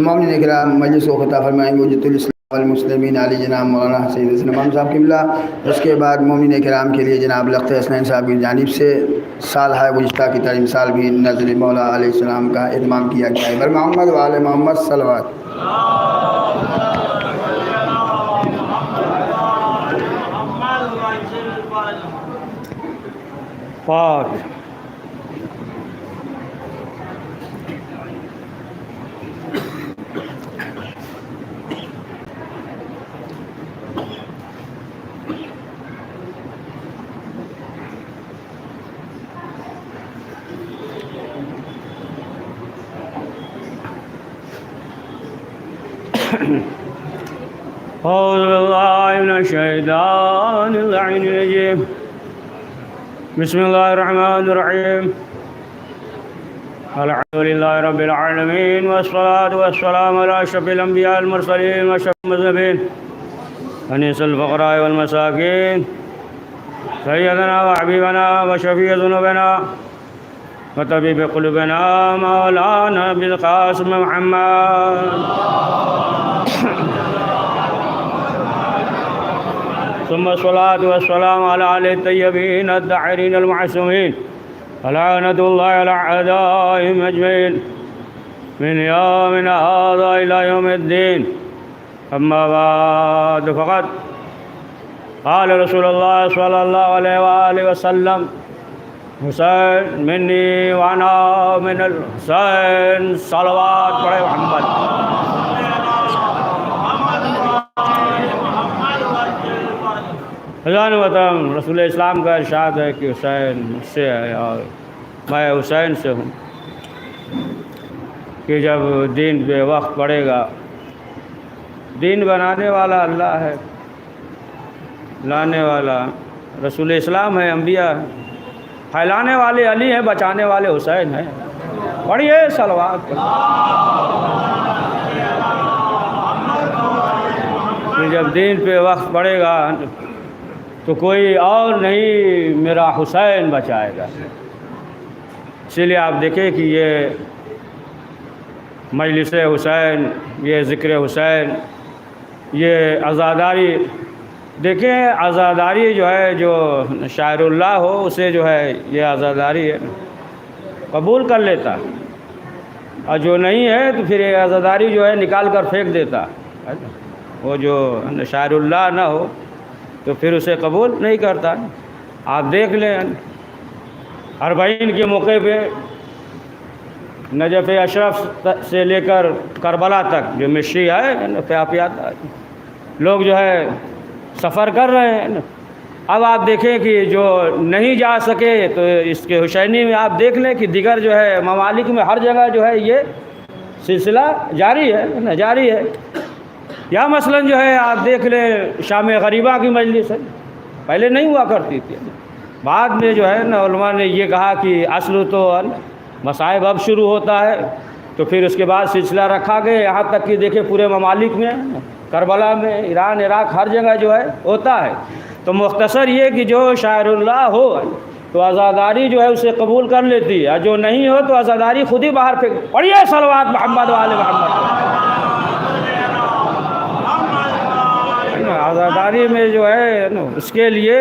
मोमिन किराम मजलिस को ख़त्म फरमाएंगे उज्जतुल इस्लाम वल मुस्लिमीन अली जनाब मौलाना सैयद हसन इमाम साहब किबला। उसके बाद मोमिन किराम के लिए जनाब लख्त हसनैन साहब की जानिब से साल है गुज़िश्ता की तालीम साल भी नज़र मौला अलैहिस्सलाम का इत्माम किया गया है। बर मोहम्मद व आले मोहम्मद सल्लल्लाहु पाक बिस्मिल्लाहिर्रहमानिर्रहीम अल्हम्दुलिल्लाहि रब्बिल आलमीन वस्सलातु वस्सलामु अला अशरफिल अंबिया वल मुरसलीन व अशरफिल मुज़्ज़बीन अनीसुल फ़ुक़रा वल मसाकीन सय्यदना व हबीबना व शफ़ीअ ज़ुनूबना व तबीब क़ुलूबिना मौलाना अबुल क़ासिम मुहम्मद सुम्मा सलातु वस्सलामु अला आलिहि तय्यबीन अत्ताहिरीन अल-मअसूमीन लअनतुल्लाहि अला अअदाइहिम अजमईन मिन यौमिना हाज़ा इला यौमिद्दीन। अम्मा बाद फ़क़द क़ाल रसूलुल्लाह सल्लल्लाहु अलैहि व आलिहि वसल्लम हुसैन मिन्नी व अना मिनल हुसैन। सलवात पढ़े मोहम्मद। वतन रसूल इस्लाम का इरशाद है कि हुसैन मुझसे है और मैं हुसैन से हूँ कि जब दीन पे वक्त पड़ेगा, दीन बनाने वाला अल्लाह है, लाने वाला रसूल इस्लाम है, अम्बिया है, फैलाने वाले अली हैं, बचाने वाले हुसैन हैं। पढ़िए सलवात कि जब दीन पे वक्त पड़ेगा तो कोई और नहीं मेरा हुसैन बचाएगा। इसीलिए आप देखें कि ये मजलिस हुसैन, ये ज़िक्र हुसैन, ये आज़ादारी, देखें आज़ादारी जो है, जो शायरुल्लाह हो उसे जो है ये आज़ादारी है कबूल कर लेता, और जो नहीं है तो फिर ये आज़ादारी जो है निकाल कर फेंक देता है। वो जो शायरुल्लाह ना हो तो फिर उसे कबूल नहीं करता। आप देख लें अरबईन के मौके पे नजफ़ अशरफ से लेकर करबला तक जो मिश्री है प्याता लोग जो है सफ़र कर रहे हैं। अब आप देखें कि जो नहीं जा सके तो इसके हुसैनी में आप देख लें कि दिगर जो है ममालिक में हर जगह जो है ये सिलसिला जारी है ना, जारी है। या मसलन जो है आप देख लें शाम गरीबा की मजलिस है, पहले नहीं हुआ करती थी, बाद में जो है ना उलमा ने ये कहा कि असल तो मसाइब अब शुरू होता है, तो फिर उसके बाद सिलसिला रखा गया यहाँ तक कि देखे पूरे ममालिक में, करबला में, ईरान इराक़ हर जगह जो है होता है। तो मुख्तसर ये कि जो शायरुल्लाह हो तो आज़ादारी जो है उसे कबूल कर लेती है, और जो नहीं हो तो आज़ादारी खुद ही बाहर फेंक। पढ़िए सलवात मोहम्मद वाले मोहम्मद। आज़ादारी में जो है ना उसके लिए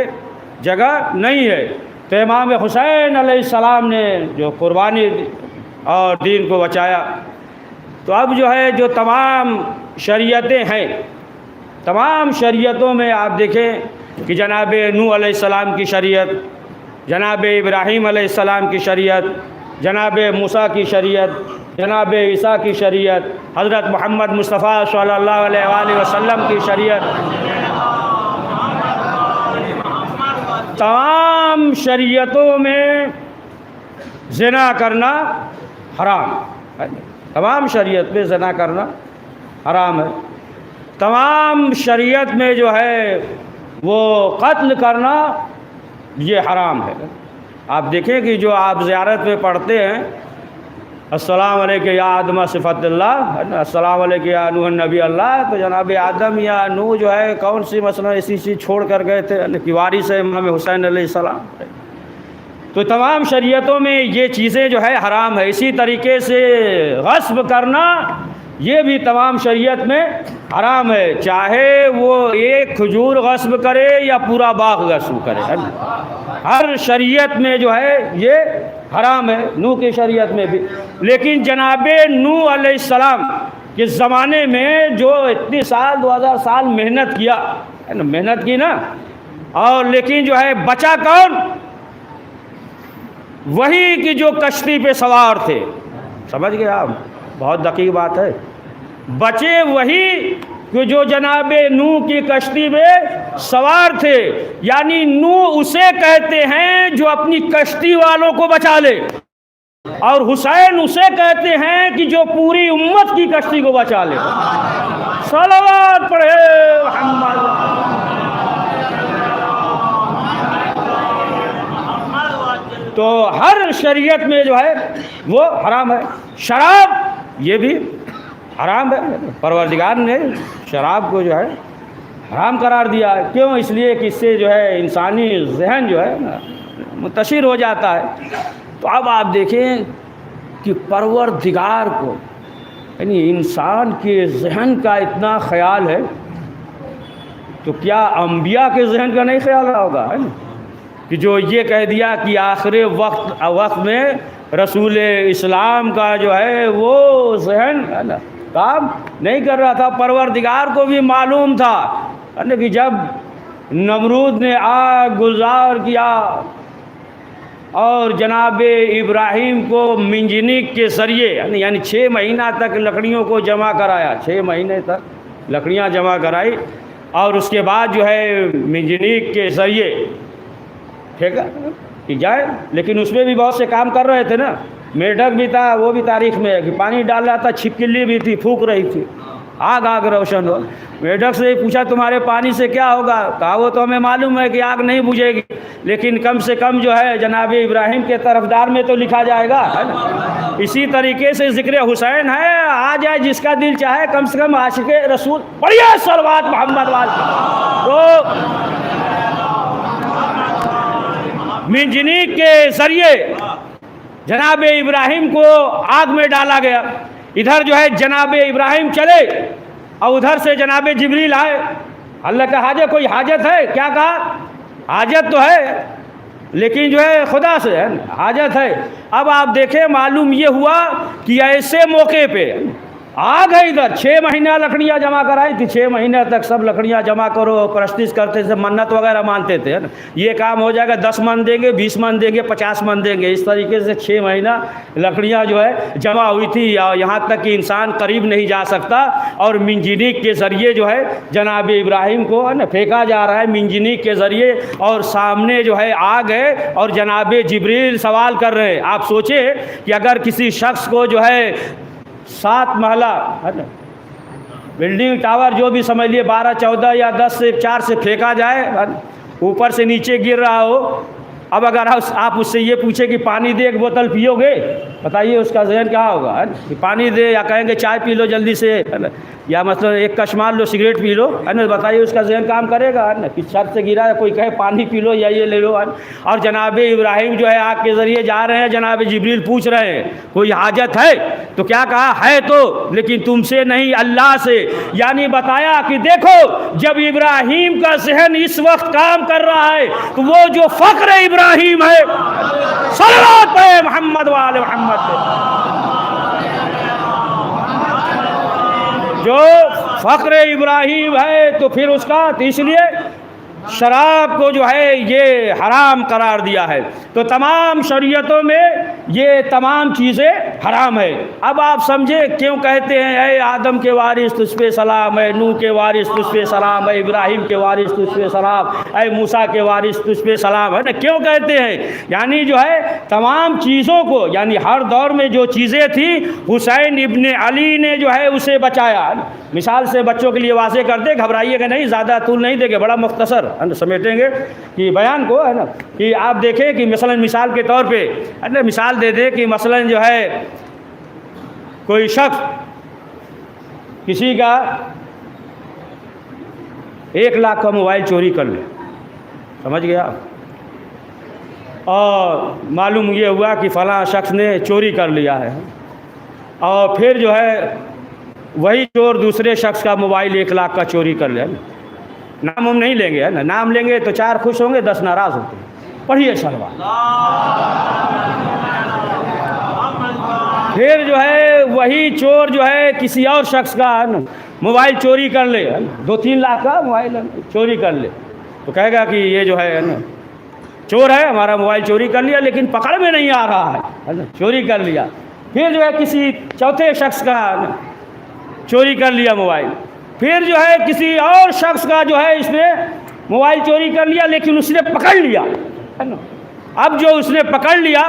जगह नहीं है। तो इमाम हुसैन अलैहिस्सलाम ने जो कुर्बानी और दीन को बचाया, तो अब जो है जो तमाम शरीयतें हैं, तमाम शरीयतों में आप देखें कि जनाब नूह अलैहिस्सलाम की शरीयत, जनाब इब्राहीम अलैहिस्सलाम की शरीयत, जनाब मूसा की शरीयत, जनाब ईसा की शरीयत, हज़रत मोहम्मद मुस्तफ़ा सल्लल्लाहु अलैहि वसल्लम की शरीयत, तमाम शरीयतों में ज़िना करना हराम है। तमाम शरीयत में ज़िना करना हराम है। तमाम शरीयत में जो है वो कत्ल करना ये हराम है। आप देखें कि जो आप ज़ियारत में पढ़ते हैं अस्सलाम वालेकुम या आदम सिफ़तुल्लाह, अस्सलाम वालेकुम या नूह नबी अल्लाह, तो जनाब आदम या नूह जो है कौन सी मसला ऐसी चीज़ छोड़ कर गए थे कि वारिस है इमाम हुसैन अलैहिस्सलाम। तो तमाम शरीयतों में ये चीज़ें जो है हराम है। इसी तरीके से गस्ब करना ये भी तमाम शरीयत में हराम है, चाहे वो एक खजूर गस्ब करे या पूरा बाग गस्ब करे, है ना। हर शरीयत में जो है ये हराम है, नूह की शरीयत में भी। लेकिन जनाबे नूह अलैहिस्सलाम के ज़माने में जो इतनी साल 2000 साल मेहनत किया, है ना, मेहनत की ना, और लेकिन जो है बचा कौन? वही कि जो कश्ती पे सवार थे। समझ गए आप? बहुत दकीक बात है। बचे वही कि जो जनाबे नूह की कश्ती में सवार थे, यानी नूह उसे कहते हैं जो अपनी कश्ती वालों को बचा ले, और हुसैन उसे कहते हैं कि जो पूरी उम्मत की कश्ती को बचा ले। सलावत पढ़े मोहम्मद। तो हर शरीयत में जो है वो हराम है। शराब ये भी हराम है। परवरदिगार ने शराब को जो है हराम करार दिया है। क्यों? इसलिए कि इससे जो है इंसानी जहन जो है ना मुंतशिर हो जाता है। तो अब आप देखें कि परवरदिगार को, यानी इंसान के जहन का इतना ख्याल है, तो क्या अंबिया के जहन का नहीं ख्याल होगा, है ना, कि जो ये कह दिया कि आखिरी वक्त में रसूल इस्लाम का जो है वो जहन, है ना, काम नहीं कर रहा था। परवरदिगार को भी मालूम था, है ना, कि जब नमरूद ने आग गुलजार किया और जनाबे इब्राहीम को मिंजनीक के ज़रिए, यानी 6 महीना तक लकड़ियों को जमा कराया, 6 महीने तक लकड़ियां जमा कराई, और उसके बाद जो है मिंजनीक के ज़रिए फेंका कि जाए। लेकिन उसमें भी बहुत से काम कर रहे थे ना। मेढक भी था, वो भी तारीख में है कि पानी डाल रहा था, छिपकली भी थी, फूंक रही थी, आग रोशन हो। मेढक से पूछा तुम्हारे पानी से क्या होगा? कहा वो तो हमें मालूम है कि आग नहीं बुझेगी, लेकिन कम से कम जो है जनाब इब्राहिम के तरफदार में तो लिखा जाएगा, है ना। इसी तरीके से जिक्र हुसैन है, आ जाए जिसका दिल चाहे, कम से कम आशिक़े रसूल बढ़िया सलवात मोहम्मद वाले। तो मिंजनीक के ज़रिए जनाब इब्राहिम को आग में डाला गया। इधर जो है जनाब इब्राहिम चले और उधर से जनाब जिब्रील आए। अल्लाह का हाजत, कोई हाजत है? क्या कहा? हाजत तो है, लेकिन जो है खुदा से है, हाजत है। अब आप देखें, मालूम ये हुआ कि ऐसे मौके पे आग है। इधर 6 महीना लकड़ियाँ जमा कराई थी, 6 महीने तक सब लकड़ियाँ जमा करो, प्रस्तिश करते थे, मन्नत वगैरह मानते थे, है ना। ये काम हो जाएगा, 10 मन देंगे, 20 मन देंगे, 50 मन देंगे। इस तरीके से 6 महीना लकड़ियाँ जो है जमा हुई थी, और यहाँ तक कि इंसान करीब नहीं जा सकता। और मिंजनीक के ज़रिए जो है जनाब इब्राहिम को, है ना, फेंका जा रहा है मिंजनीक के ज़रिए, और सामने जो है आग है और जनाब जिब्रील सवाल कर रहे हैं। आप सोचें कि अगर किसी शख्स को जो है 7 महला, है ना, बिल्डिंग टावर जो भी समझ लिए, 12, 14 या 10 से 4 से फेंका जाए, ऊपर से नीचे गिर रहा हो। अब अगर आप उससे ये पूछे कि पानी दे, एक बोतल पियोगे, बताइए उसका जहन क्या होगा, है कि पानी दे, या कहेंगे चाय पी लो जल्दी से, है ना, या मतलब एक कश मार लो, सिगरेट पी लो, है ना, बताइए उसका जहन काम करेगा, है ना, कि छत से गिरा है, कोई कहे पानी पी लो या ये ले लो, है। और जनाब इब्राहिम जो है आग के ज़रिए जा रहे हैं, जनाब जिब्रील पूछ रहे हैं कोई हाजत है? तो क्या कहा? है तो, लेकिन तुमसे नहीं, अल्लाह से। यानी बताया कि देखो, जब इब्राहिम का जहन इस वक्त काम कर रहा है, तो वो जो फ़क्र इब्राहिम है, सल्लल्लाहु अलैहि मोहम्मद वाले मोहम्मद, जो फ़क्र इब्राहिम है, तो फिर उसका, तो इसलिए शराब को जो है ये हराम करार दिया है। तो तमाम शरीयतों में ये तमाम चीज़ें हराम है। अब आप समझे क्यों कहते हैं ऐ आदम के वारिस तुझ पे सलाम, ऐ नूह के वारिस तुझ पे सलाम, ऐ इब्राहिम के वारिस तुझ पे सलाम, ऐ मूसा के वारिस तुझ पे सलाम, है ना। क्यों कहते हैं? यानी जो है तमाम चीज़ों को, यानी हर दौर में जो चीज़ें थी, हुसैन इब्ने अली ने जो है उसे बचाया। मिसाल से बच्चों के लिए वाज़े कर दे, घबराइएगा नहीं, ज़्यादा तूल नहीं देंगे, बड़ा मुख्तसर समेटेंगे कि बयान को, है ना, कि आप देखें कि मसलन मिसाल के तौर पे, है ना, मिसाल दे दे कि मसलन जो है कोई शख्स किसी का 1 लाख का मोबाइल चोरी कर ले, समझ गया, और मालूम ये हुआ कि फ़लाँ शख्स ने चोरी कर लिया है, और फिर जो है वही चोर दूसरे शख्स का मोबाइल 1 लाख का चोरी कर ले, है ना। नाम हम नहीं लेंगे, है ना, नाम लेंगे तो 4 खुश होंगे 10 नाराज़ होते हैं। पढ़िए सलवा। फिर जो है वही चोर जो है किसी और शख्स का मोबाइल चोरी कर ले, 2-3 लाख का मोबाइल चोरी कर ले, तो कहेगा कि ये जो है ना चोर है, हमारा मोबाइल चोरी कर लिया, लेकिन पकड़ में नहीं आ रहा है ना, चोरी कर लिया। फिर जो है किसी चौथे शख्स का चोरी कर लिया मोबाइल, फिर जो है किसी और शख्स का जो है इसने मोबाइल चोरी कर लिया, लेकिन उसने पकड़ लिया, है ना। अब जो उसने पकड़ लिया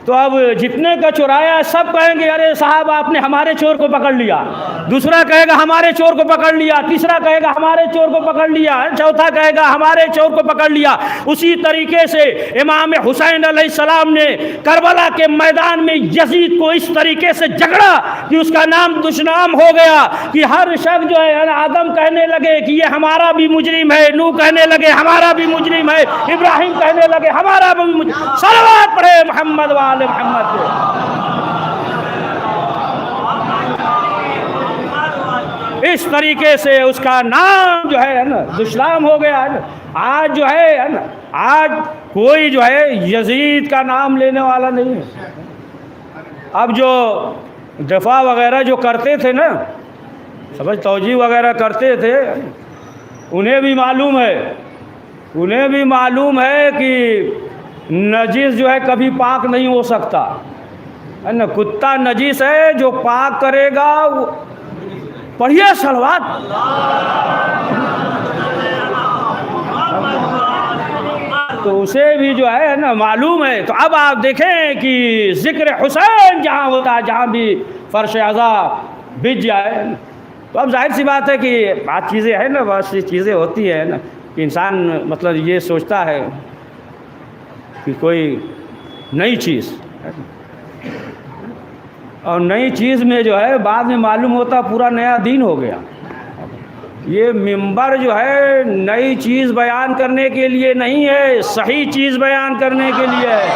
तो अब जितने का चुराया सब कहेंगे अरे साहब आपने हमारे चोर को पकड़ लिया, दूसरा कहेगा हमारे चोर को पकड़ लिया, तीसरा कहेगा हमारे चोर को पकड़ लिया, चौथा कहेगा हमारे चोर को पकड़ लिया। उसी तरीके से इमाम हुसैन अलैहिस्सलाम ने करबला के मैदान में यजीद को इस तरीके से झगड़ा कि उसका नाम दुश्नाम हो गया कि हर शख्स जो है आदम कहने लगे कि ये हमारा भी मुजरिम है, नूह कहने लगे हमारा भी मुजरिम है, इब्राहिम कहने लगे हमारा भी मुजरिम। सलवात पढ़े मोहम्मद वाले मोहम्मद पे। इस तरीके से उसका नाम जो है ना दुश्नाम हो गया, है ना। आज जो है ना, आज कोई जो है यजीद का नाम लेने वाला नहीं है। अब जो दफा वगैरह जो करते थे ना, समझ तौजी वगैरह करते थे, उन्हें भी मालूम है कि नजीस जो है कभी पाक नहीं हो सकता, है ना। कुत्ता नजीस है, जो पाक करेगा वो पढ़िए सलवात। तो उसे भी जो है ना मालूम है। तो अब आप देखें कि जिक्र हुसैन जहाँ होता है, जहाँ भी फर्श अज़ा बिछ जाए, तो अब जाहिर सी बात है कि बात चीज़ें हैं ना, बहुत सी चीज़ें होती है ना कि इंसान मतलब ये सोचता है कि कोई नई चीज़, और नई चीज़ में जो है बाद में मालूम होता पूरा नया दीन हो गया। ये मिंबर जो है नई चीज़ बयान करने के लिए नहीं है, सही चीज़ बयान करने के लिए है,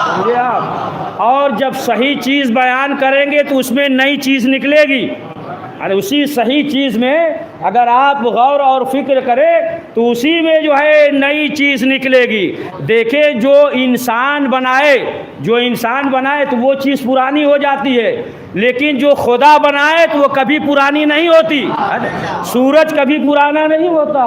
समझे आप। और जब सही चीज़ बयान करेंगे तो उसमें नई चीज़ निकलेगी, और उसी सही चीज़ में अगर आप गौर और फिक्र करें तो उसी में जो है नई चीज़ निकलेगी। देखें जो इंसान बनाए तो वो चीज़ पुरानी हो जाती है, लेकिन जो खुदा बनाए तो वो कभी पुरानी नहीं होती। सूरज कभी पुराना नहीं होता,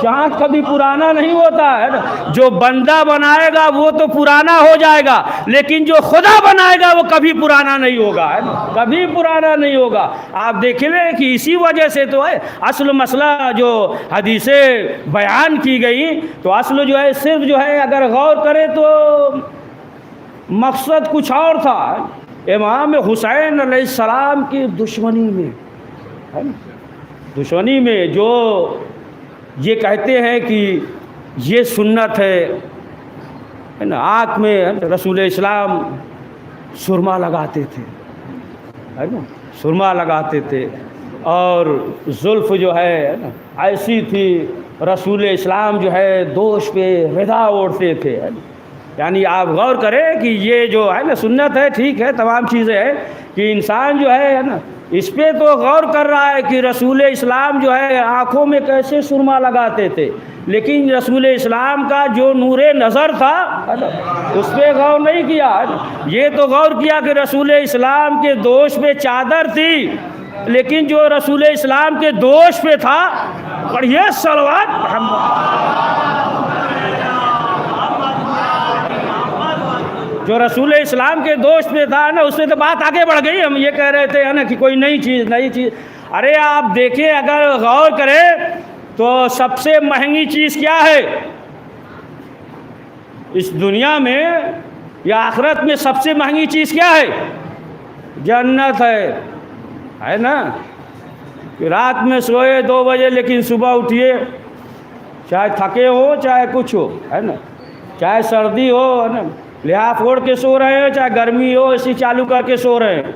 चाँद कभी पुराना नहीं होता, है ना। जो बंदा बनाएगा वो तो पुराना हो जाएगा, लेकिन जो खुदा बनाएगा वो कभी पुराना नहीं होगा, है ना, कभी पुराना नहीं होगा। आप देखेंगे कि इसी वजह से तो है असल मसला जो हदीसें बयान की गई, तो असल जो है सिर्फ जो है अगर गौर करें तो मकसद कुछ और था। इमाम हुसैन अलैहिस्सलाम की दुश्मनी में, है ना, दुश्मनी में जो ये कहते हैं कि ये सुन्नत है ना, आँख में रसूल इस्लाम सुरमा लगाते थे, है ना, सुरमा लगाते थे, और जुल्फ़ जो है ना ऐसी थी, रसूल इस्लाम जो है दोष पे रिदा ओढ़ते थे, है ना। यानी आप गौर करें कि ये जो है ना सुन्नत है, ठीक है, तमाम चीज़ें हैं कि इंसान जो है ना इस पे तो गौर कर रहा है कि रसूल इस्लाम जो है आँखों में कैसे सुरमा लगाते थे, लेकिन रसूल इस्लाम का जो नूरे नज़र था उस पर गौर नहीं किया। ये तो गौर किया कि रसूल इस्लाम के दोष पे चादर थी, लेकिन जो रसूल इस्लाम के दोष पे था, पढ़िए सलवात, जो रसूल इस्लाम के दोष पे था ना, उससे तो बात आगे बढ़ गई। हम ये कह रहे थे है ना कि कोई नई चीज़। अरे आप देखें, अगर गौर करें तो सबसे महंगी चीज़ क्या है इस दुनिया में या आखिरत में? सबसे महंगी चीज़ क्या है? जन्नत है ना। कि रात में सोए 2 बजे, लेकिन सुबह उठिए, चाहे थके हो चाहे कुछ हो, है ना, चाहे सर्दी हो, है ना, लिहाफ ओढ़ के सो रहे हैं, चाहे गर्मी हो एसी चालू करके सो रहे हैं,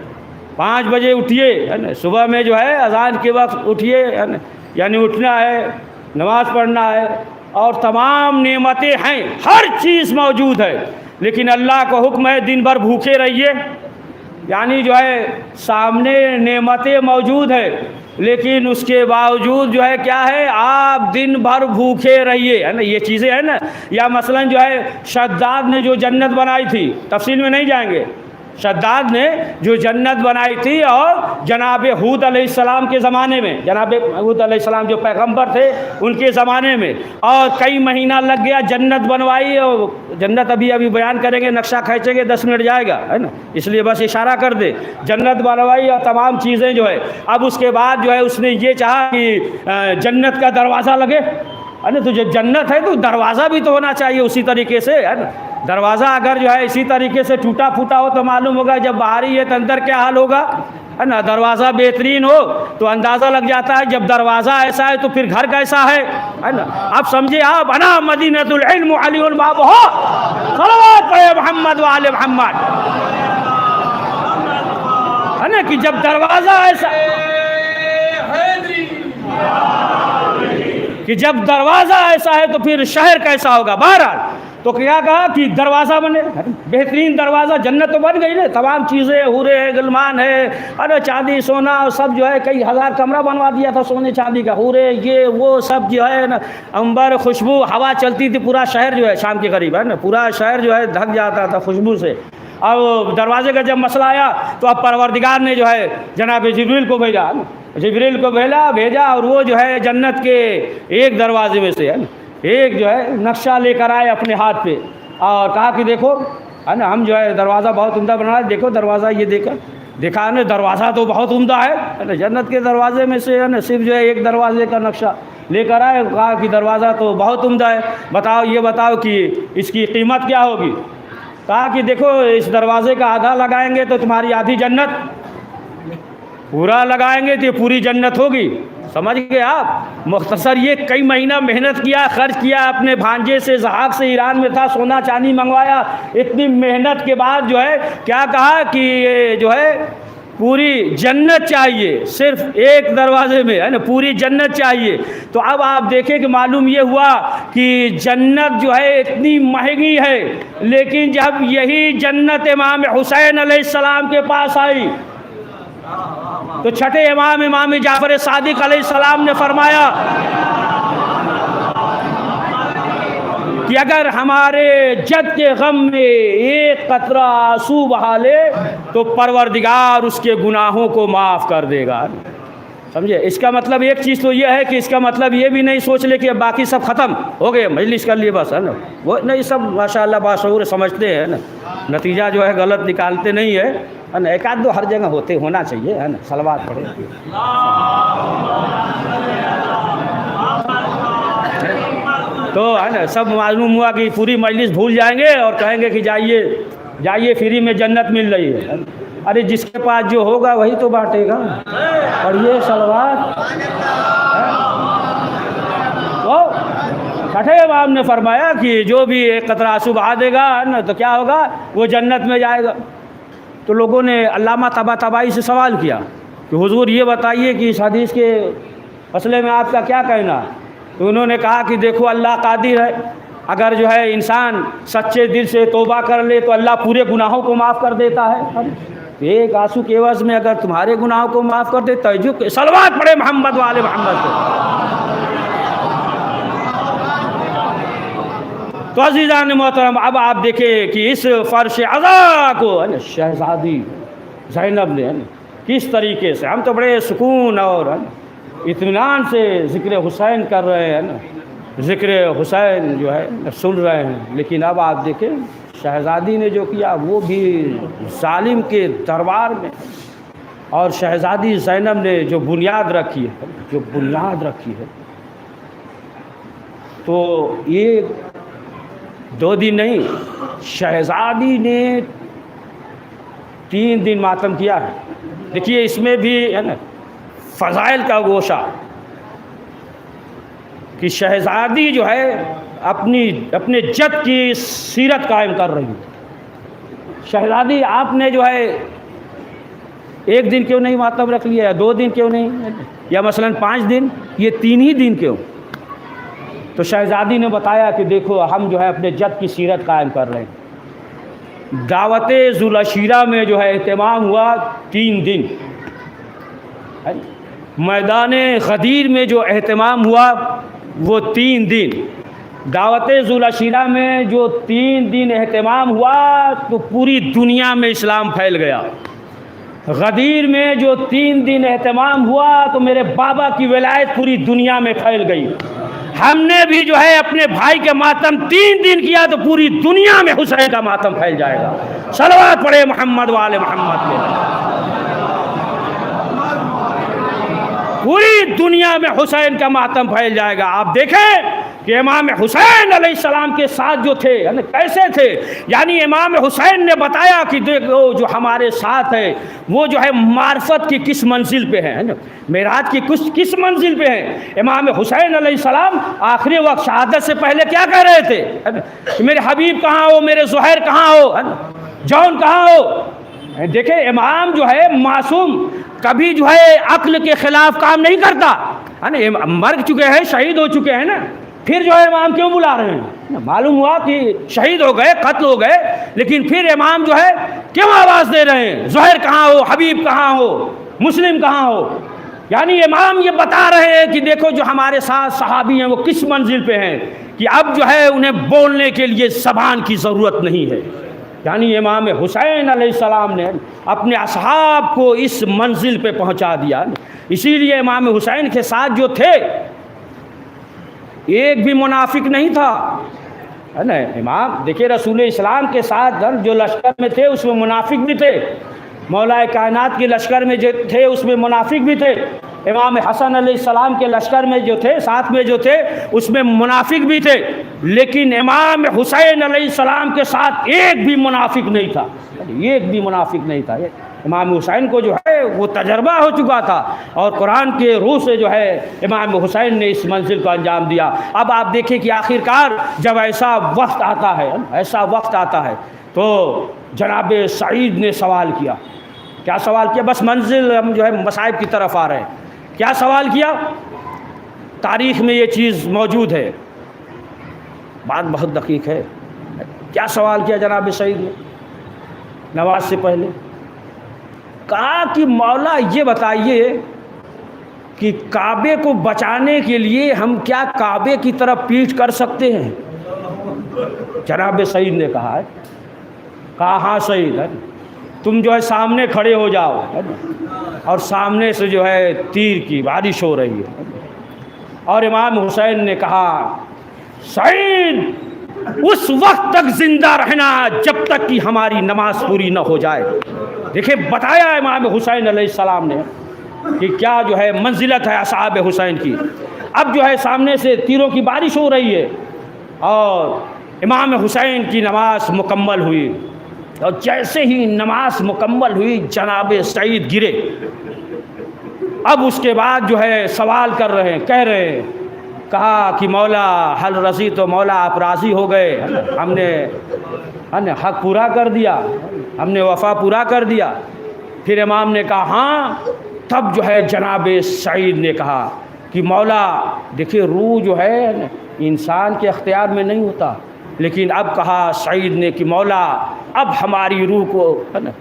5 बजे उठिए, है ना, सुबह में जो है अजान के वक्त उठिए, है ना, यानी उठना है, नमाज़ पढ़ना है, और तमाम नेमतें हैं, हर चीज़ मौजूद है, लेकिन अल्लाह का हुक्म है दिन भर भूखे रहिए, यानी जो है सामने नेमतें मौजूद है, लेकिन उसके बावजूद जो है क्या है, आप दिन भर भूखे रहिए, है ना, ये चीज़ें हैं ना। या मसलन जो है शद्दाद ने जो जन्नत बनाई थी, तफसील में नहीं जाएंगे, शद्दाद ने जो जन्नत बनाई थी और जनाब हूद अलैहिस्सलाम के ज़माने में, जनाब हूद अलैहिस्सलाम जो पैगंबर थे उनके ज़माने में, और कई महीना लग गया जन्नत बनवाई। और जन्नत अभी अभी बयान करेंगे, नक्शा खींचेंगे 10 मिनट जाएगा, है ना, इसलिए बस इशारा कर दे। जन्नत बनवाई और तमाम चीज़ें जो है, अब उसके बाद जो है उसने ये चाहा कि जन्नत का दरवाज़ा लगे, है ना। तो जब जन्नत है तो दरवाज़ा भी तो होना चाहिए उसी तरीके से, है ना। दरवाज़ा अगर जो है इसी तरीके से टूटा फूटा हो तो मालूम होगा जब बाहरी है तो अंदर क्या हाल होगा, है ना। दरवाज़ा बेहतरीन हो तो अंदाज़ा लग जाता है, जब दरवाज़ा ऐसा है तो फिर घर कैसा है ना। आप समझे, आप अना मदीनतुल इल्म अलीउल बाब हो, सल्लल्लाहु अलैहि मोहम्मद व आले मोहम्मद, है ना, कि जब दरवाज़ा ऐसा, कि जब दरवाज़ा ऐसा है तो फिर शहर कैसा होगा। बहरहाल तो क्या कहा कि दरवाज़ा बने, बेहतरीन दरवाज़ा, जन्नत तो बन गई ना, तमाम चीज़ें, हुरे है, गुलमान है, अरे चांदी सोना सब जो है, कई हज़ार कमरा बनवा दिया था सोने चांदी का, हुरे ये वो सब जो है ना, अंबर खुशबू, हवा चलती थी, पूरा शहर जो है शाम के करीब, है ना, पूरा शहर जो है ढक जाता था खुशबू से। और दरवाजे का जब मसला आया तो अब परवरदिगार ने जो है जनाब जिब्रील को भेजा, जिब्रील को भेजा और वो जो है जन्नत के एक दरवाजे में से, है ना, एक जो है नक्शा लेकर आए अपने हाथ पे और कहा कि देखो, है ना, हम जो है दरवाज़ा बहुत उम्दा बना रहे, देखो दरवाज़ा, ये देखा ना, दरवाज़ा तो बहुत उम्दा है ना। जन्नत के दरवाजे में से, है ना, सिर्फ जो है एक दरवाजे का नक्शा लेकर आए, कहा कि दरवाज़ा तो बहुत उम्दा है, बताओ, ये बताओ कि इसकी कीमत क्या होगी। कहा कि देखो, इस दरवाज़े का आधा लगाएंगे तो तुम्हारी आधी जन्नत, पूरा लगाएंगे तो पूरी जन्नत होगी। समझ गए आप। मुख्तसर ये कई महीना मेहनत किया, खर्च किया, अपने भांजे से ज़हाक से, ईरान में था, सोना चांदी मंगवाया, इतनी मेहनत के बाद जो है क्या कहा कि ये जो है पूरी जन्नत चाहिए, सिर्फ एक दरवाजे में, है ना, पूरी जन्नत चाहिए। तो अब आप देखें कि मालूम ये हुआ कि जन्नत जो है इतनी महंगी है, लेकिन जब यही जन्नत इमाम हुसैन अलैहिस्सलाम के पास आई तो छठे इमाम जाफर सादिक अलैहिस्सलाम ने फरमाया कि अगर हमारे जद के गम में एक कतरा आंसू बहा ले तो परवरदिगार उसके गुनाहों को माफ़ कर देगा। समझे। इसका मतलब एक चीज़ तो ये है कि इसका मतलब ये भी नहीं सोच ले कि अब बाकी सब ख़त्म हो गए, मजलिस कर लिए बस, है ना, वो नहीं, सब माशाअल्लाह बाशऊर समझते हैं ना, नतीजा जो है गलत निकालते नहीं है ना। एक आध दो हर जगह होना चाहिए, है ना, सलवात पढ़े तो, है ना, सब मालूम हुआ कि पूरी मजलिस भूल जाएंगे और कहेंगे कि जाइए फ्री में जन्नत मिल रही है। अरे जिसके पास जो होगा वही तो बांटेगा। पढ़िए सलवात। तो छठे इमाम ने फरमाया कि जो भी एक कतरा आंसू बहा देगा ना तो क्या होगा, वो जन्नत में जाएगा। तो लोगों ने अल्लामा तबाई से सवाल किया कि हुजूर ये बताइए कि इस हदीस के मसले में आपका क्या कहना। तो उन्होंने कहा कि देखो अल्लाह कादिर है, अगर जो है इंसान सच्चे दिल से तौबा कर ले तो अल्लाह पूरे गुनाहों को माफ़ कर देता है। एक आंसू के एवज़ में अगर तुम्हारे गुनाहों को माफ़ कर दे, तजुक सलवात पढ़े मोहम्मद वाले मोहम्मद को। तो अज़ीज़ान मोहतरम, अब आप देखें कि इस फ़र्श अज़ा को, है ना, शहज़ादी ज़ैनब ने, है ना, किस तरीके से, हम तो बड़े सुकून और, है ना, इत्मीनान से ज़िक्र हुसैन कर रहे हैं ना, ज़िक्र हुसैन जो है सुन रहे हैं, लेकिन अब आप देखें शहज़ादी ने जो किया वो भी जालिम के दरबार में। और शहज़ादी ज़ैनब ने जो बुनियाद रखी है, तो ये 2 दिन नहीं, शहज़ादी ने 3 दिन मातम किया है। देखिए इसमें भी, है ना, फ़ज़ाइल का गोशा कि शहज़ादी जो है अपने जद की सीरत कायम कर रही है। शहज़ादी आपने जो है 1 दिन क्यों नहीं मातम रख लिया, 2 दिन क्यों नहीं, या मसलन 5 दिन, ये 3 ही दिन क्यों। तो शहज़ादी ने बताया कि देखो हम जो है अपने जद की सीरत कायम कर रहे हैं। दावत ज़ुलअशीरा में जो है एहतमाम हुआ 3 दिन, मैदान गदीर में जो एहतमाम हुआ वो 3 दिन, दावत ज़ुलअशीरा में जो 3 दिन एहतमाम हुआ तो पूरी दुनिया में इस्लाम फैल गया। गदीर में जो 3 दिन एहतमाम हुआ तो मेरे बाबा की विलायत पूरी दुनिया में फैल गई। हमने भी जो है अपने भाई के मातम 3 दिन किया तो पूरी दुनिया में हुसैन का मातम फैल जाएगा। सलवात पढ़े मोहम्मद वाले मोहम्मद में, पूरी दुनिया में हुसैन का मातम फैल जाएगा। आप देखें कि इमाम हुसैन अलैहिस्सलाम के साथ जो थे कैसे थे, यानी इमाम हुसैन ने बताया कि देखो जो हमारे साथ है वो जो है मार्फत की किस मंजिल पे है ना, मेराज की किस मंजिल पे है। इमाम हुसैन अलैहिस्सलाम आखिरी वक्त शहादत से पहले क्या कह रहे थे कि मेरे हबीब कहाँ हो, मेरे ज़ुहैर कहाँ हो, जौन कहाँ हो। देखे इमाम जो है मासूम, कभी जो है अक्ल के खिलाफ काम नहीं करता है ना। मर चुके हैं, शहीद हो चुके हैं ना, फिर जो है इमाम क्यों बुला रहे हैं। मालूम हुआ कि शहीद हो गए, कत्ल हो गए, लेकिन फिर इमाम जो है क्यों आवाज़ दे रहे हैं, ज़ुहैर कहाँ हो, हबीब कहाँ हो, मुस्लिम कहाँ हो। यानी इमाम ये बता रहे हैं कि देखो जो हमारे साथ सहाबी हैं वो किस मंजिल पे हैं कि अब जो है उन्हें बोलने के लिए ज़बान की ज़रूरत नहीं है। यानी इमाम हुसैन अलैहिस्सलाम ने अपने असहाब को इस मंजिल पे पहुंचा दिया। इसीलिए इमाम हुसैन के साथ जो थे एक भी मुनाफिक नहीं था, है ना। इमाम देखिए रसूल इस्लाम के साथ जो लश्कर में थे उसमें मुनाफिक भी थे, मौलाए कायनात के लश्कर में जो थे उसमें मुनाफिक भी थे, इमाम हसन अलैहिस्सलाम के लश्कर में जो थे साथ में जो थे उसमें मुनाफिक भी थे, लेकिन इमाम हुसैन अलैहिस्सलाम के साथ एक भी मुनाफिक नहीं था, एक भी मुनाफिक नहीं था। इमाम हुसैन को जो है वो तजर्बा हो चुका था और कुरान के रूह से जो है इमाम हुसैन ने इस मंजिल को अंजाम दिया। अब आप देखें कि आखिरकार जब ऐसा वक्त आता है, ऐसा वक्त आता है तो जनाब सईद ने सवाल किया। क्या सवाल किया? बस मंजिल हम जो है मसाइब की तरफ आ रहे हैं। क्या सवाल किया? तारीख़ में ये चीज़ मौजूद है, बात बहुत दकीक है। क्या सवाल किया जनाब सईद ने नमाज से पहले? कहा कि मौला ये बताइए कि काबे को बचाने के लिए हम क्या काबे की तरफ पीठ कर सकते हैं? जनाब सईद ने कहा हाँ सईद है, तुम जो है सामने खड़े हो जाओ, है ना, और सामने से जो है तीर की बारिश हो रही है। और इमाम हुसैन ने कहा सईद उस वक्त तक जिंदा रहना जब तक कि हमारी नमाज पूरी न हो जाए। देखिए बताया इमाम हुसैन अलैहिस्सलाम ने कि क्या जो है मंजिलत है असहाब हुसैन की। अब जो है सामने से तीरों की बारिश हो रही है और इमाम हुसैन की नमाज मुकम्मल हुई, और जैसे ही नमाज मुकम्मल हुई जनाब सईद गिरे। अब उसके बाद जो है सवाल कर रहे हैं, कह रहे हैं, कहा कि मौला हल रज़ी, तो मौला आप राज़ी हो गए, हमने हक पूरा कर दिया, हमने वफ़ा पूरा कर दिया। फिर इमाम ने कहा हाँ। तब जो है जनाब सईद ने कहा कि मौला देखिए रूह जो है इंसान के अख्तियार में नहीं होता, लेकिन अब कहा सईद ने कि मौला अब हमारी रूह को है ना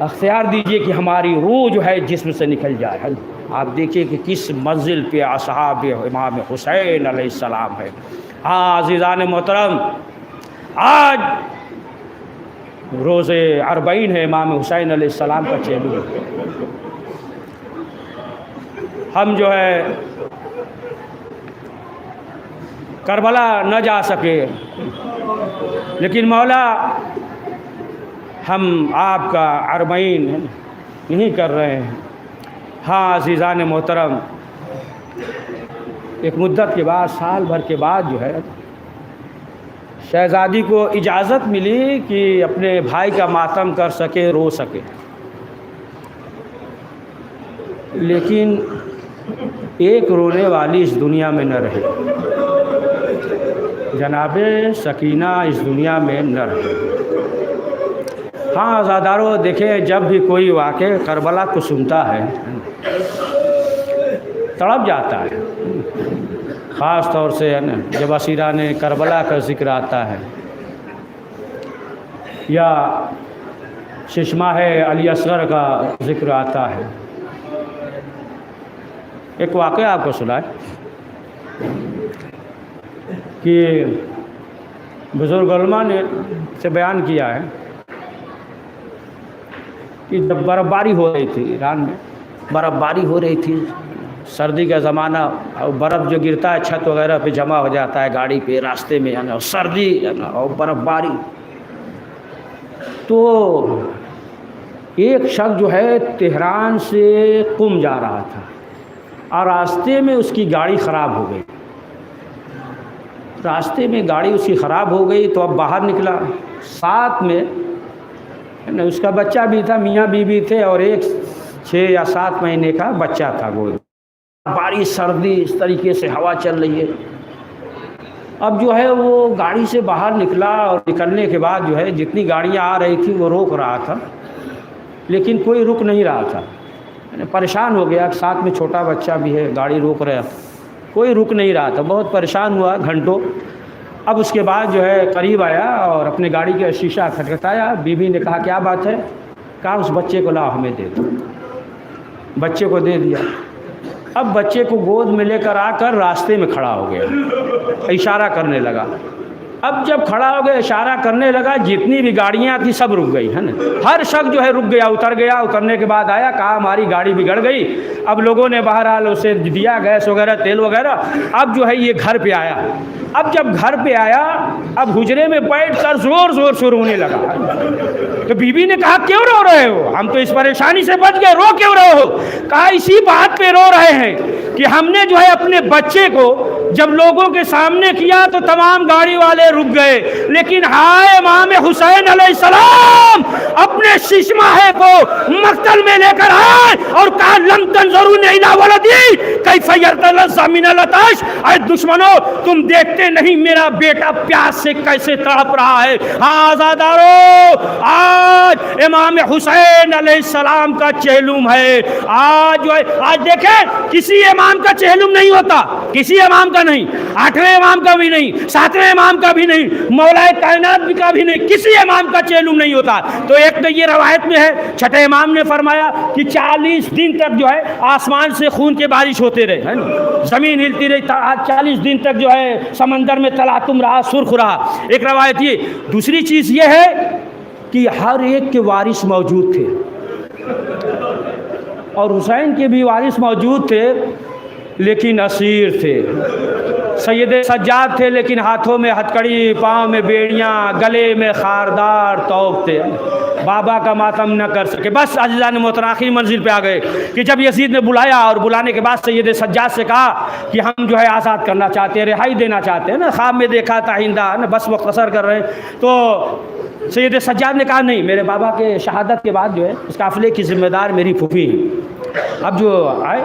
अख्तियार दीजिए कि हमारी रूह जो है जिस्म से निकल जाए, है ना। आप देखिए कि किस मंजिल पे असहाब इमाम हुसैन अलैहिस्सलाम है। हाँ अज़ीज़ान मोहतरम, आज रोज़े अरबईन है इमाम हुसैन अलैहिस्सलाम का चेलू। हम जो है करबला न जा सके, लेकिन मौला हम आपका अरबईन नहीं कर रहे हैं। हाँ अज़ीज़ान मोहतरम, एक मुद्दत के बाद, साल भर के बाद जो है शहज़ादी को इजाज़त मिली कि अपने भाई का मातम कर सके, रो सके, लेकिन एक रोने वाली इस दुनिया में न रहे। जनाबे सकीना इस दुनिया में न रहे। हाँ आज़ादारों, देखें जब भी कोई वाक़े करबला को सुनता है तड़प जाता है, ख़ास तौर से है ना जब असीरान करबला का ज़िक्र आता है। या चश्मा है अली असगर का जिक्र आता है। एक वाक़या आपको सुनाए कि बुज़ुर्ग उलमा ने से बयान किया है कि जब बर्फ़बारी हो रही थी ईरान में, बर्फ़बारी हो रही थी, सर्दी का ज़माना, और बर्फ़ जो गिरता है छत वगैरह पे जमा हो जाता है गाड़ी पे, रास्ते में, है ना, और सर्दी, है ना, और बर्फ़बारी। तो एक शख्स जो है तेहरान से कुम जा रहा था और रास्ते में उसकी गाड़ी ख़राब हो गई। रास्ते में गाड़ी उसकी ख़राब हो गई तो अब बाहर निकला, साथ में, है ना, उसका बच्चा भी था, मियाँ बीवी थे, और एक 6 या 7 महीने का बच्चा था गोद। बारिश, सर्दी, इस तरीके से हवा चल रही है। अब जो है वो गाड़ी से बाहर निकला और निकलने के बाद जो है जितनी गाड़ियाँ आ रही थी वो रोक रहा था, लेकिन कोई रुक नहीं रहा था। परेशान हो गया, साथ में छोटा बच्चा भी है, गाड़ी रोक रहा था, कोई रुक नहीं रहा था, बहुत परेशान हुआ घंटों। अब उसके बाद जो है करीब आया और अपने गाड़ी का शीशा खटखटाया। बीवी ने कहा क्या बात है? कहा उस बच्चे को लाओ हमें दे दो। बच्चे को दे दिया। अब बच्चे को गोद में लेकर आकर रास्ते में खड़ा हो गया, इशारा करने लगा। अब जब खड़ा हो गया, इशारा करने लगा, जितनी भी गाड़ियाँ थी सब रुक गई, है ना। हर शख्स जो है रुक गया, उतर गया। उतरने के बाद आया, कहा हमारी गाड़ी बिगड़ गई। अब लोगों ने बहरहाल उसे दिया गैस वगैरह, तेल वगैरह। अब जो है ये घर पे आया। अब जब घर पे आया, अब हुजरे में बैठ कर ज़ोर ज़ोर से रोने लगा। तो बीवी ने कहा क्यों रो रहे हो? हम तो इस परेशानी से बच गए, रो क्यों रहे हो? कहा इसी बात पे रो रहे हैं कि हमने जो है अपने बच्चे को जब लोगों के सामने किया तो तमाम गाड़ी वाले रुक गए, लेकिन हाय इमाम हुसैन अलैहिस्सलाम अपने शिशमाहे को मक्तल में लेकर आए और कहा लन तंज़ुरून इला वलदी कैफ़ यरतलज़्ज़ा मिनल अताश। ऐ दुश्मनों, तुम देखते नहीं मेरा बेटा प्यास से कैसे तड़प रहा है। हाँ आज़ादारो, आज इमाम हुसैन अलैहिस्सलाम का चेहलुम है। आज जो है, आज देखें किसी इमाम का चेहलुम नहीं होता, किसी इमाम का नहीं, 8वें इमाम का भी नहीं, 7वें इमाम का भी नहीं, मौलाए कायनात भी का भी नहीं, किसी इमाम का चेहलुम नहीं होता। तो एक तो ये रवायत में है, छठे इमाम ने फरमाया कि 40 दिन तक जो है आसमान से खून के बारिश होते रहे, है ना, ज़मीन हिलती रही। 40 दिन तक जो है समंदर में तलातुम रहा, सुर्ख रहा। एक रवायत ये। दूसरी चीज़ ये है कि हर एक के वारिस मौजूद थे और हुसैन के भी वारिस मौजूद थे, लेकिन असीर थे। सैयद सज्जाद थे, लेकिन हाथों में हथकड़ी, पाँव में बेड़ियाँ, गले में खारदार तौब थे। बाबा का मातम न कर सके। बस अज़ीज़ान मोहतरम आखिरी मंजिल पे आ गए कि जब यजीद ने बुलाया और बुलाने के बाद सैयद सज्जाद से कहा कि हम जो है आज़ाद करना चाहते हैं, रिहाई देना चाहते हैं ना, ख्वाब में देखा था हिंदा ना, बस मुख्तसर कर रहे हैं। तो सैयद सज्जाद ने कहा नहीं, मेरे बाबा के शहादत के बाद जो है उस काफ़िले की ज़िम्मेदार मेरी फूफी है। अब जो आए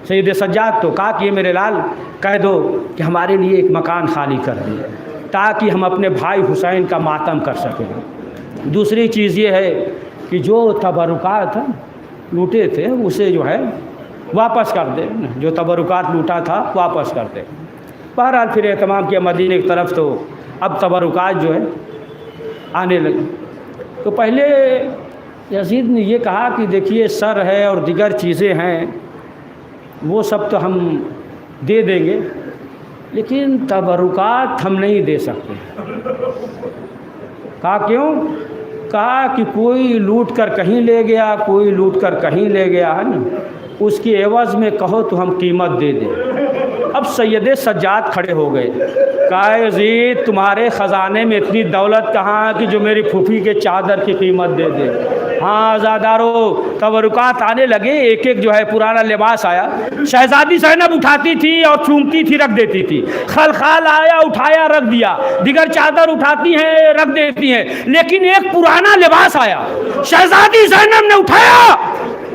सैयद सज्जाद तो कहा कि ये मेरे लाल कह दो कि हमारे लिए एक मकान खाली कर दिए ताकि हम अपने भाई हुसैन का मातम कर सकें। दूसरी चीज़ ये है कि जो तबरुकात लूटे थे उसे जो है वापस कर दे, जो तबरुकात लूटा था वापस कर दे। बहरहाल फिर एहतमाम किया मदीने की तरफ, तो अब तबरुकात जो है आने लगे। तो पहले यजीद ने ये कहा कि देखिए सर है और दिगर चीज़ें हैं, वो सब तो हम दे देंगे, लेकिन तबरुकात हम नहीं दे सकते। कहा क्यों? कहा कि कोई लूट कर कहीं ले गया, कोई लूट कर कहीं ले गया, है ना, उसकी एवज़ में कहो तो हम कीमत दे दें। अब सैयद सज्जाद खड़े हो गए। कहा यज़ीद तुम्हारे ख़जाने में इतनी दौलत कहाँ कि जो मेरी फूफी के चादर की कीमत दे दे। हाँ आज़ादारो, तबरुकात आने लगे। एक एक जो है पुराना लिबास आया। शहज़ादी ज़ैनब उठाती थी और चूमती थी, रख देती थी। खलखाल आया, उठाया, रख दिया। दिगर चादर उठाती हैं, रख देती हैं। लेकिन एक पुराना लिबास आया, शहज़ादी ज़ैनब ने उठाया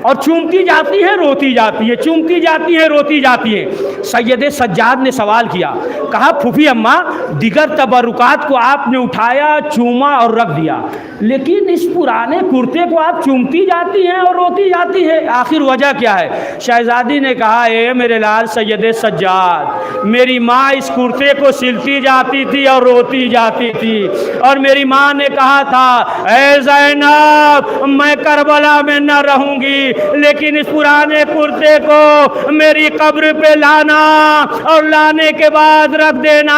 और चूमती जाती है रोती जाती है, चूमती जाती है रोती जाती है। सैयद सज्जाद ने सवाल किया, कहा फूफी अम्मा दिगर तबरुकात को आपने उठाया, चूमा और रख दिया, लेकिन इस पुराने कुर्ते को आप चूमती जाती हैं और रोती जाती है, आखिर वजह क्या है? शहजादी ने कहा, ए मेरे लाल सैयद सज्जाद, मेरी माँ इस कुर्ते को सिलती जाती थी और रोती जाती थी, और मेरी माँ ने कहा था, ए ज़ैनब मैं करबला में न रहूंगी, लेकिन इस पुराने कुर्ते को मेरी कब्र पे लाना और लाने के बाद रख देना।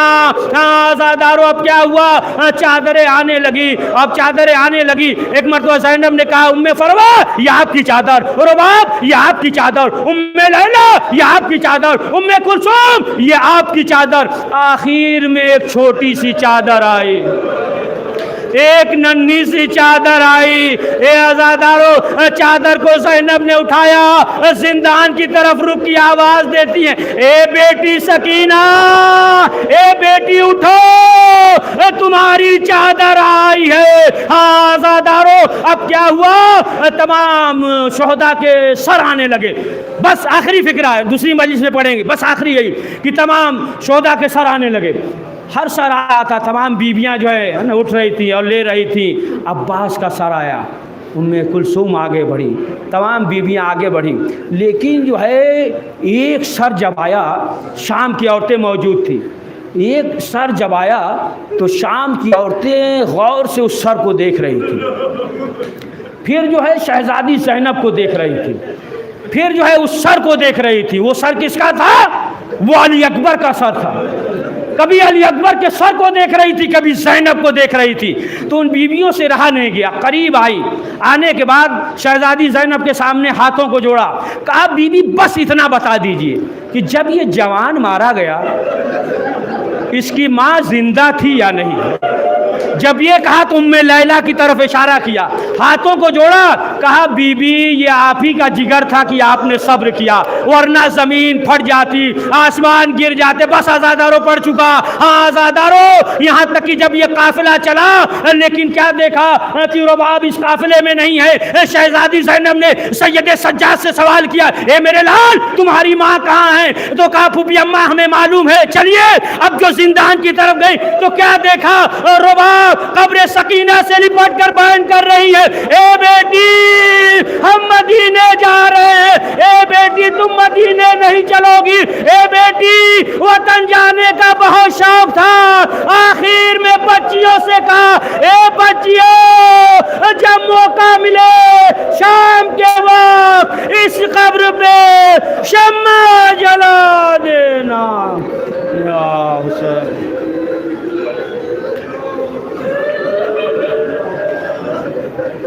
आज़ादारों अब क्या हुआ? चादरें आने लगी, अब चादरें आने लगी। एक मरतबा ज़ैनब ने कहा, उम्मे फरवा ये आपकी चादर, रुबाब ये आपकी चादर, उम्मे लैला ये आपकी चादर, उम्मे कुलसूम ये आपकी चादर। आखिर में एक छोटी सी चादर आई, एक नन्ही सी चादर आई। ए आज़ादारों, चादर को ज़ैनब ने उठाया, जिंदान की तरफ रुक की आवाज देती है, ए बेटी सकीना, ए बेटी उठो, तुम्हारी चादर आई है। हाँ आज़ादारों, अब क्या हुआ? तमाम शोहदा के सर आने लगे। बस आखिरी फिक्रा है, दूसरी मजलिस में पढ़ेंगे, बस आखिरी यही कि तमाम शोहदा के सर आने लगे। हर सर आया था, तमाम बीबियां जो है ना उठ रही थी और ले रही थी। अब्बास का सर आया, उनमें कुलसूम आगे बढ़ी, तमाम बीबियां आगे बढ़ी, लेकिन जो है एक सर जब आया, शाम की औरतें मौजूद थी, एक सर जब आया तो शाम की औरतें गौर से उस सर को देख रही थी, फिर जो है शहजादी ज़ैनब को देख रही थी, फिर जो है उस सर को देख रही थी। वो सर किसका था? वो अली अकबर का सर था। कभी अली अकबर के सर को देख रही थी, कभी ज़ैनब को देख रही थी। तो उन बीवियों से रहा नहीं गया, करीब आई। आने के बाद शहजादी ज़ैनब के सामने हाथों को जोड़ा, कहा बीबी बस इतना बता दीजिए कि जब ये जवान मारा गया इसकी माँ जिंदा थी या नहीं। जब ये कहा तो उम्मे लैला की तरफ इशारा किया, हाथों को जोड़ा, कहा बीबी ये आप ही का जिगर था कि आपने सब्र किया, वरना जमीन फट जाती, आसमान गिर जाते। बस आज़ादारों पड़ चुका। हाँ आज़ादारों, यहाँ तक कि जब ये काफिला चला, लेकिन क्या देखा कि रुबाब इस काफिले में नहीं है। शहजादी ज़ैनब ने सैयद सज्जाद से सवाल किया, ए मेरे लाल तुम्हारी माँ कहाँ है? तो कहा फूफी अम्मा हमें मालूम है, चलिए। अब जो जिंदान की तरफ गई तो क्या देखा? रुबाब कब्र सकीना से लिपट कर बयान कर रही है, ए बेटी हम मदीने जा रहे हैं, ए बेटी तुम मदीने नहीं चलोगी, ए बेटी वतन जाने का बहुत शौक था। आखिर में बच्चियों से कहा, ए बच्चियों जब मौका मिले शाम के वक्त इस कब्र पे शम्मा जला देना। या हुसैन